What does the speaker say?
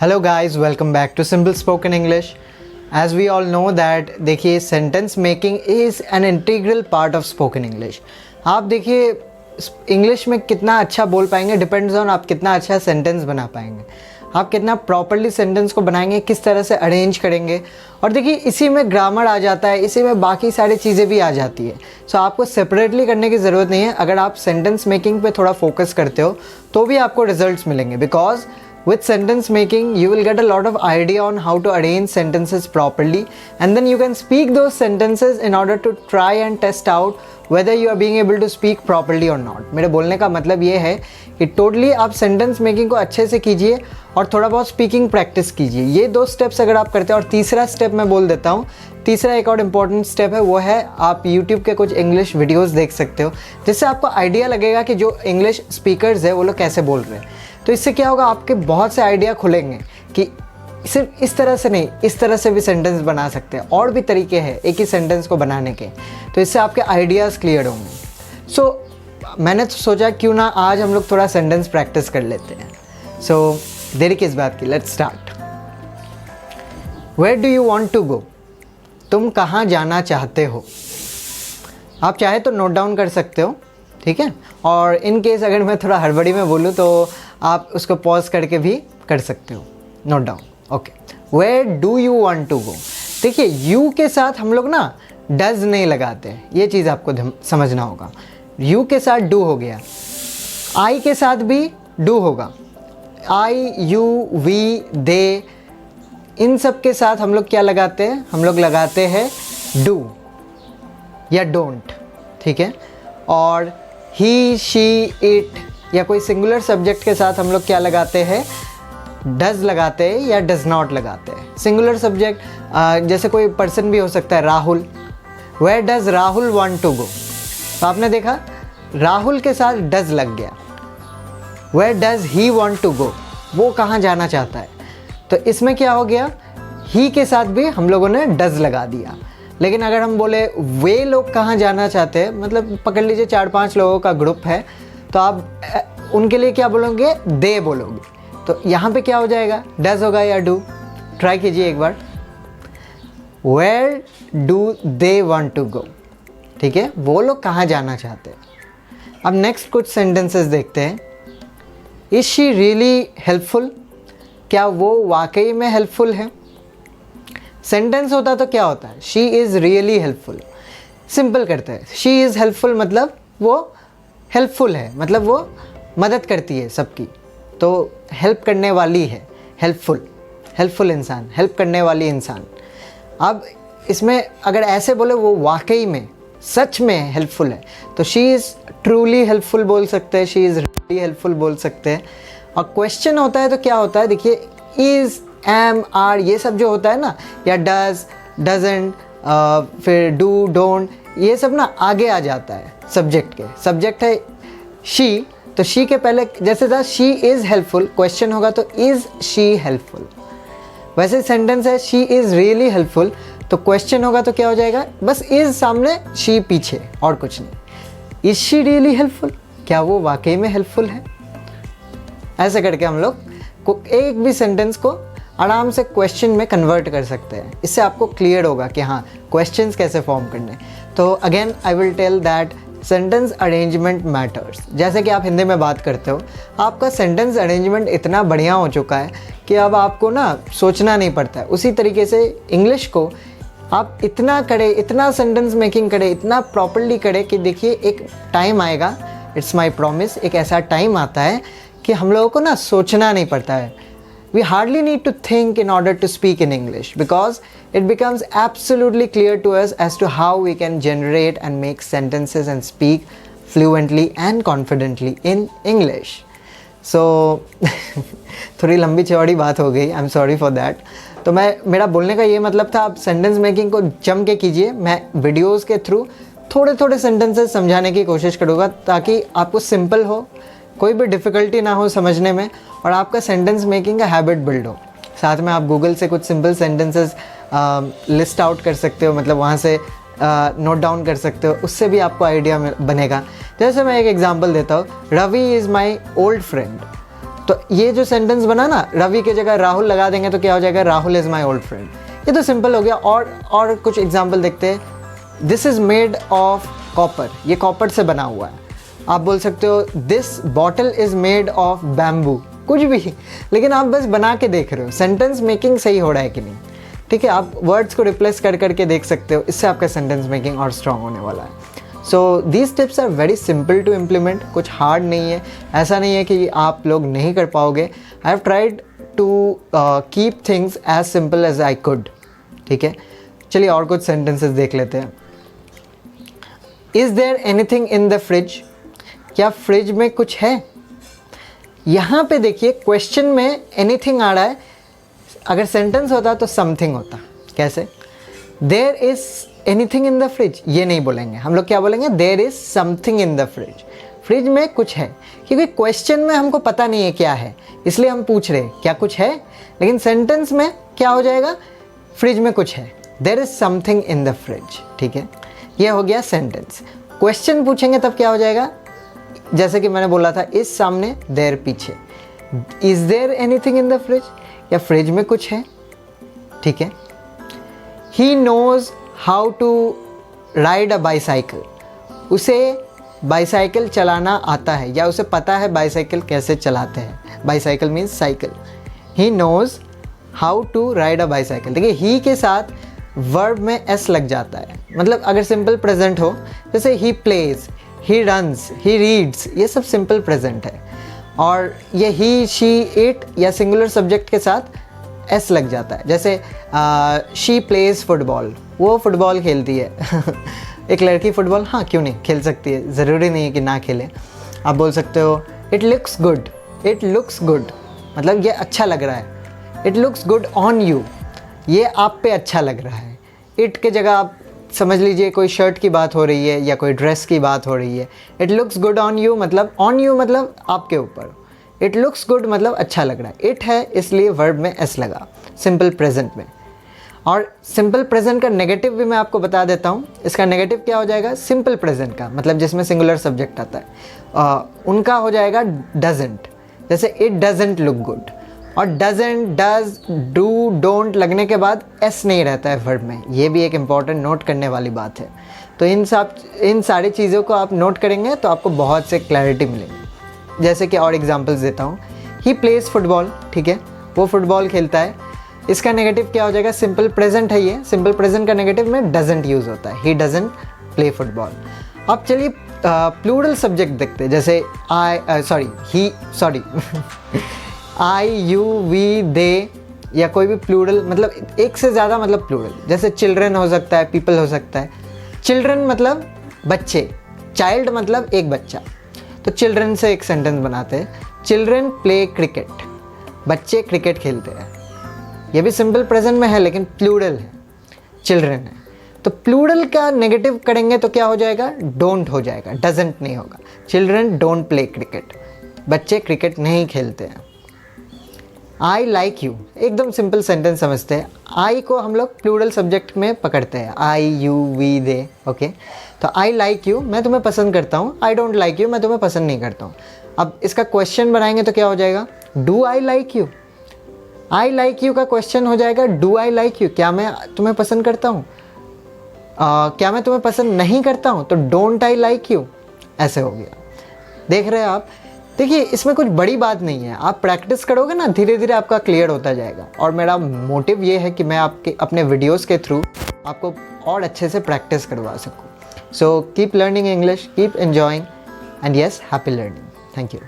Hello guys, welcome back to simple spoken English. As we all know that देखिए sentence making is an integral part of spoken English. आप देखिए English में कितना अच्छा बोल पाएंगे डिपेंड्स ऑन आप कितना अच्छा सेंटेंस बना पाएंगे, आप कितना प्रॉपरली सेंटेंस को बनाएंगे, किस तरह से अरेंज करेंगे। और देखिए इसी में ग्रामर आ जाता है, इसी में बाकी सारी चीज़ें भी आ जाती है। सो आपको सेपरेटली करने की ज़रूरत नहीं है। अगर आप सेंटेंस मेकिंग पे थोड़ा फोकस करते हो तो भी आपको रिजल्ट्स मिलेंगे, because with sentence making you will get a lot of idea on how to arrange sentences properly, and then you can speak those sentences in order to try and test out whether you are being able to speak properly or not। मेरे बोलने का मतलब ये है कि totally आप sentence making को अच्छे से कीजिए और थोड़ा बहुत स्पीकिंग प्रैक्टिस कीजिए। ये दो स्टेप्स अगर आप करते हैं, और तीसरा स्टेप मैं बोल देता हूँ, तीसरा एक और इम्पॉर्टेंट स्टेप है, वो है आप YouTube के कुछ इंग्लिश वीडियोस देख सकते हो, जिससे आपको आइडिया लगेगा कि जो इंग्लिश स्पीकर्स है वो लोग कैसे बोल रहे हैं। तो इससे क्या होगा, आपके बहुत से आइडिया खुलेंगे कि सिर्फ इस तरह से नहीं, इस तरह से भी सेंटेंस बना सकते हैं, और भी तरीके हैं एक ही सेंटेंस को बनाने के। तो इससे आपके आइडियाज़ क्लियर होंगे। सो मैंने तो सोचा क्यों ना आज हम लोग थोड़ा सेंटेंस प्रैक्टिस कर लेते हैं। सो देरी किस बात की, let's start. Where do you want to go? तुम कहाँ जाना चाहते हो? आप चाहे तो नोट डाउन कर सकते हो, ठीक है। और इन केस अगर मैं थोड़ा हड़बड़ी में बोलूँ तो आप उसको पॉज करके भी कर सकते हो, note down. Okay, where do you want to go? देखिए यू के साथ हम लोग ना डज नहीं लगाते, ये चीज़ आपको समझना होगा। यू के साथ डू हो गया, आई के साथ भी डू होगा। आई, यू, वी, दे, इन सब के साथ हम लोग क्या लगाते हैं? हम लोग लगाते हैं डू या डोंट, ठीक है। और ही, शी, इट या कोई सिंगुलर सब्जेक्ट के साथ हम लोग क्या लगाते हैं? डज लगाते हैं या डज नॉट लगाते हैं। सिंगुलर सब्जेक्ट जैसे कोई पर्सन भी हो सकता है, Rahul. Where does Rahul want to go? तो आपने देखा राहुल के साथ डज लग गया। Where does he want to go? वो कहाँ जाना चाहता है। तो इसमें क्या हो गया, ही के साथ भी हम लोगों ने डज लगा दिया। लेकिन अगर हम बोले वे लोग कहाँ जाना चाहते हैं, मतलब पकड़ लीजिए 4-5 लोगों का ग्रुप है, तो आप उनके लिए क्या बोलोगे? दे बोलोगे। तो यहाँ पे क्या हो जाएगा? डज होगा या डू? ट्राई कीजिए एक बार। Where do they want to go? ठीक है, वो लोग कहाँ जाना चाहते हैं। अब नेक्स्ट कुछ सेंटेंसेस देखते हैं। Is she really helpful? क्या वो वाकई में हेल्पफुल है? सेंटेंस होता तो क्या होता है? She is really helpful. Simple करते हैं, शी इज़ हेल्पफुल मतलब वो हेल्पफुल है, मतलब वो मदद करती है सबकी, तो हेल्प करने वाली है, हेल्पफुल इंसान, हेल्प करने वाली इंसान। अब इसमें अगर ऐसे बोले वो वाकई में सच में हेल्पफुल है, तो शी इज़ ट्रूली हेल्पफुल बोल सकते हैं, शी इज़ रियली हेल्पफुल बोल सकते हैं। और क्वेश्चन होता है तो क्या होता है, देखिए इज़, एम, आर, ये सब जो होता है ना, या डज, डजेंट, फिर डू, डोंट, ये सब ना आगे आ जाता है सब्जेक्ट के। सब्जेक्ट है शी, तो शी के पहले जैसे था शी इज़ हेल्पफुल, क्वेश्चन होगा तो इज़ शी हेल्पफुल। वैसे सेंटेंस है शी इज़ रियली हेल्पफुल, तो क्वेश्चन होगा तो क्या हो जाएगा? बस इज़ सामने, शी पीछे, और कुछ नहीं। Is she really helpful? क्या वो वाकई में हेल्पफुल है? ऐसे करके हम लोग एक भी सेंटेंस को आराम से क्वेश्चन में कन्वर्ट कर सकते हैं। इससे आपको क्लियर होगा कि हाँ क्वेश्चंस कैसे फॉर्म करने। तो again I will tell that sentence arrangement matters. जैसे कि आप हिंदी में बात करते हो, आपका सेंटेंस अरेंजमेंट इतना बढ़िया हो चुका है कि अब आपको ना सोचना नहीं पड़ता है। उसी तरीके से इंग्लिश को आप इतना करें, इतना सेंटेंस मेकिंग करें, इतना प्रॉपरली करें कि देखिए एक टाइम आएगा, इट्स माई प्रॉमिस, एक ऐसा टाइम आता है कि हम लोगों को ना सोचना नहीं पड़ता है। We hardly need to think in order to speak in English, because it becomes absolutely clear to us as to how we can generate and make sentences and speak fluently and confidently in English. So थोड़ी लंबी चौड़ी बात हो गई, I'm sorry for that। तो मेरा बोलने का ये मतलब था, आप सेंटेंस मेकिंग को जम के कीजिए। मैं वीडियोज़ के थ्रू थोड़े थोड़े सेंटेंसेस समझाने की कोशिश करूँगा ताकि आपको सिंपल हो, कोई भी डिफ़िकल्टी ना हो समझने में, और आपका सेंटेंस मेकिंग का हैबिट बिल्ड हो। साथ में आप गूगल से कुछ सिंपल सेंटेंसेस लिस्ट आउट कर सकते हो, मतलब वहाँ से नोट डाउन कर सकते हो, उससे भी आपको आइडिया बनेगा। जैसे मैं एक एग्जांपल देता हूँ, Ravi is my old friend. तो ये जो सेंटेंस बना ना, रवि की जगह राहुल लगा देंगे तो क्या हो जाएगा, Rahul is my old friend. ये तो सिंपल हो गया। और कुछ एग्जाम्पल देखते हैं। This is made of copper, ये कॉपर से बना हुआ है। आप बोल सकते हो this bottle is made of bamboo, कुछ भी, लेकिन आप बस बना के देख रहे हो सेंटेंस मेकिंग सही हो रहा है कि नहीं। ठीक है, आप वर्ड्स को रिप्लेस कर करके देख सकते हो, इससे आपका सेंटेंस मेकिंग और स्ट्रॉन्ग होने वाला है। So these tips are very simple to implement, कुछ हार्ड नहीं है, ऐसा नहीं है कि आप लोग नहीं कर पाओगे। I have tried to keep things as simple as I could. ठीक है, चलिए और कुछ सेंटेंसेस देख लेते हैं। Is there anything in the fridge, क्या फ्रिज में कुछ है? यहाँ पे देखिए क्वेश्चन में एनीथिंग आ रहा है, अगर सेंटेंस होता तो समथिंग होता। कैसे? There is anything in the fridge, ये नहीं बोलेंगे हम लोग, क्या बोलेंगे, there is something in the fridge, fridge में कुछ है। क्योंकि क्वेश्चन में हमको पता नहीं है क्या है, इसलिए हम पूछ रहे हैं क्या कुछ है, लेकिन सेंटेंस में क्या हो जाएगा, फ्रिज में कुछ है, there is something in the fridge. ठीक है, ये हो गया सेंटेंस। क्वेश्चन पूछेंगे तब क्या हो जाएगा, जैसे कि मैंने बोला था, इस सामने, देयर पीछे। Is there anything in the fridge, या फ्रिज में कुछ है। ठीक है, he knows how to ride a bicycle, उसे बाईसाइकिल चलाना आता है, या उसे पता है बाईसाइकिल कैसे चलाते हैं। Bicycle means cycle. He knows how to ride a bicycle. देखिए ही के साथ वर्ब में एस लग जाता है, मतलब अगर सिंपल प्रेजेंट हो, जैसे he plays, he runs, he reads, ये सब सिंपल प्रेजेंट है। और ये ही, शी, इट या सिंगुलर सब्जेक्ट के साथ एस लग जाता है, जैसे शी प्लेज फुटबॉल, वो फुटबॉल खेलती है। एक लड़की फुटबॉल, हाँ क्यों नहीं खेल सकती है, ज़रूरी नहीं है कि ना खेले। आप बोल सकते हो it looks good, it looks good मतलब ये अच्छा लग रहा है। It looks good on you, ये आप पे अच्छा लग रहा है। इट के जगह आप समझ लीजिए कोई शर्ट की बात हो रही है या कोई ड्रेस की बात हो रही है। It looks good on you मतलब आपके ऊपर। इट लुक्स गुड मतलब अच्छा लग रहा है। इट है इसलिए वर्ब में एस लगा सिंपल प्रेजेंट में। और सिंपल प्रेजेंट का नेगेटिव भी मैं आपको बता देता हूँ। इसका नेगेटिव क्या हो जाएगा, सिंपल प्रेजेंट का मतलब जिसमें सिंगुलर सब्जेक्ट आता है, उनका हो जाएगा डजंट। जैसे इट डजंट लुक गुड, और डजंट, डज, डू, डोंट लगने के बाद एस नहीं रहता है वर्ब में। ये भी एक इम्पॉर्टेंट नोट करने वाली बात है। तो इन सारी चीज़ों को आप नोट करेंगे तो आपको बहुत से क्लैरिटी मिलेगी। जैसे कि और एग्जांपल्स देता हूँ। ही प्लेज फुटबॉल, ठीक है, वो फुटबॉल खेलता है। इसका नेगेटिव क्या हो जाएगा, सिंपल प्रेजेंट है ये। सिंपल प्रेजेंट का नेगेटिव में डजंट यूज़ होता है। He doesn't play football. अब चलिए प्लूरल सब्जेक्ट देखते हैं। जैसे आई, यू, वी, दे या कोई भी प्लूरल मतलब एक से ज़्यादा मतलब प्लूरल। जैसे चिल्ड्रन हो सकता है, पीपल हो सकता है। चिल्ड्रन मतलब बच्चे, चाइल्ड मतलब एक बच्चा। तो चिल्ड्रन से एक सेंटेंस बनाते हैं, चिल्ड्रन प्ले क्रिकेट, बच्चे क्रिकेट खेलते हैं। ये भी सिंपल प्रेजेंट में है लेकिन प्लूरल है, चिल्ड्रन है। तो प्लूरल का नेगेटिव करेंगे तो क्या हो जाएगा, डोंट हो जाएगा, डजंट नहीं होगा। चिल्ड्रन डोंट प्ले क्रिकेट, बच्चे क्रिकेट नहीं खेलते हैं। आई लाइक यू, एकदम सिंपल सेंटेंस समझते हैं। आई को हम लोग प्लूरल सब्जेक्ट में पकड़ते हैं, आई, यू, वी, दे। ओके, तो आई लाइक यू, मैं तुम्हें पसंद करता हूँ। आई डोंट लाइक यू, मैं तुम्हें पसंद नहीं करता हूँ। अब इसका क्वेश्चन बनाएंगे तो क्या हो जाएगा, do I like you. I like you का क्वेश्चन हो जाएगा डू आई लाइक यू, क्या मैं तुम्हें पसंद करता हूँ, क्या मैं तुम्हें पसंद नहीं करता हूँ, तो डोंट आई लाइक यू। ऐसे हो गया। देख रहे हैं आप। देखिए इसमें कुछ बड़ी बात नहीं है, आप प्रैक्टिस करोगे ना धीरे धीरे आपका क्लियर होता जाएगा। और मेरा मोटिव ये है कि मैं आपके अपने वीडियोस के थ्रू आपको और अच्छे से प्रैक्टिस करवा सकूँ। So keep learning English, keep enjoying, and yes, happy learning. Thank you.